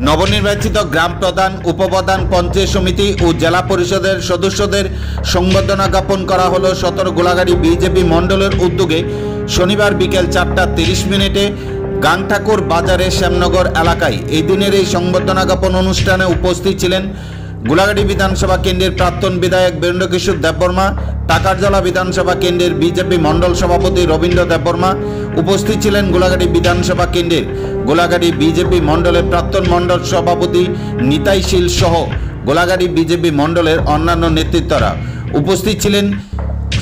নবনির্বাচিত গ্রাম প্রধান, উপপ্রধান, পঞ্চায়েত সমিতি ও জেলা পরিষদের সদস্যদের সংবর্ধনা জ্ঞাপন করা হলো 17 গোলাগাড়ি বিজেপি মণ্ডলের উদ্যোগে শনিবার বিকেল 4:30 গাংঠাকুর বাজারে শ্যামনগর এলাকায়। এই দিনের এই সংবর্ধনা জ্ঞাপন অনুষ্ঠানে উপস্থিত ছিলেন গোলাগাড়ি বিধানসভা কেন্দ্রের প্রাক্তন বিধায়ক বীরেন্দ্র কিশোর দেববর্মা, টাকারজলা বিধানসভা কেন্দ্রের বিজেপি মণ্ডল সভাপতি রবীন্দ্র দেববর্মা। উপস্থিত ছিলেন গোলাগাড়ি বিধানসভা কেন্দ্রের গোলাগাড়ি বিজেপি মণ্ডলের প্রাক্তন মণ্ডল সভাপতি নিতাই শীল সহ গোলাগাড়ি বিজেপি মণ্ডলের অন্যান্য নেতৃত্বরা। উপস্থিত ছিলেন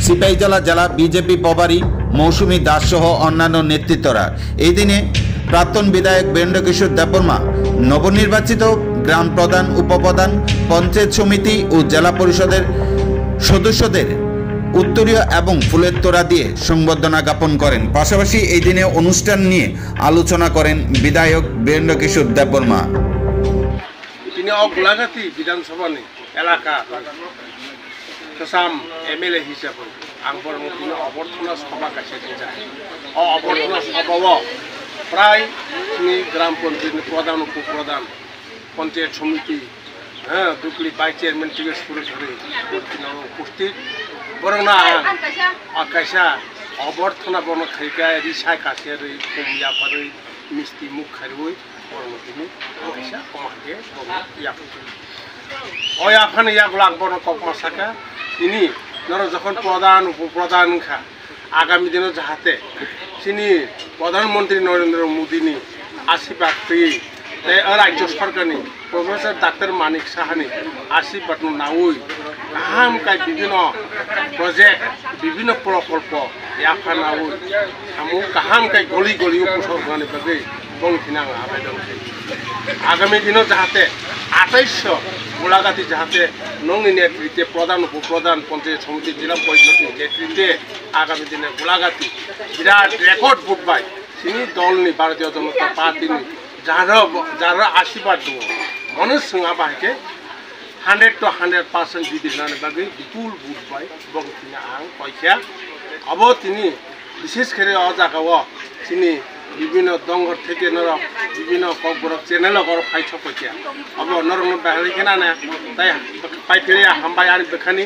সিপাহীজলা জেলা বিজেপি প্রভারী মৌসুমী দাস সহ অন্যান্য নেতৃত্বরা। এই দিনে প্রাক্তন বিধায়ক বীরেন্দ্র কিশোর দেববর্মা নবনির্বাচিত গ্রাম প্রধান, উপপ্রধান, পঞ্চায়েত সমিতি ও জেলা পরিষদের সদস্যদের উত্তরীয় এবং ফুলের তোড়া দিয়ে সংবর্ধনা জ্ঞাপন করেন। পাশাপাশি এই দিনে অনুষ্ঠান নিয়ে আলোচনা করেন বিধায়ক বীরেন্দ্র কিশোর দেববর্মা। তিনি গোলাঘাটি বিধানসভা এলাকা এমএলএ হিসাবে তিনি অভ্যর্থনা সভা কাছে যায়। অভ্যর্থনা সভা প্রায় তিনি গ্রাম পঞ্চায়েত প্রধান, উপপ্রধান, পঞ্চায়েত সমিতি, দুকলি ভাইস চেয়ারম্যান থেকে শুরু করে উপস্থিত বরং না আকাশা অভ্যর্থনা বর্ণ খাইকা রিসাই কাছে কমিয়াফারে মিষ্টি মুখ খাই বরং তিনি আকাশা কমাকে আফানে ইয়াগুলাক বর্ণ ককমা শাখা তিনি যখন প্রধান, উপপ্রধান খা আগামী দিনে যাহাতে তিনি প্রধানমন্ত্রী নরেন্দ্র মোদীনি আশীর্বাদ পেয়ে রাজ্য সরকারনি প্রফেসর ডাক্তার মানিক সাহানি আশীর্বাদ নাওই গাহাম কাই বিভিন্ন প্রজেক্ট, বিভিন্ন প্রকল্প ইয়াফা নাওই সামু গাহাম কাই গলি গলি উপসর্গনি বাকি বংথিনা আবেদন আগামী দিনে যাহাতে 2800 গোলাঘাটি যাহাতে নংনি নেতৃত্বে প্রধান, উপপ্রধান, পঞ্চায়েত সমিতি, জেলা পরিষদের নেতৃত্বে আগামী দিনে গোলাঘাটি বিরাট রেকর্ড ভোট পায় তিনি দলনি ভারতীয় জনতা পার্টিনি যারা আশীর্বাদ দো মানুষ সঙ্গে বাহিকে 100 to 100% বিদিনানি বাকি বিপুল ভোট পায় এবং তিনি আং পয়সা অব তিনি বিশেষ করে অজাগাও তিনি বিভিন্ন দঙ্গর থেকে বিভিন্ন ককবরক চ্যানেল গর ফাইছ পয়সা অব নরং বাহারি কেনা না তাই পাইফেরে হামবাই আর বেখানি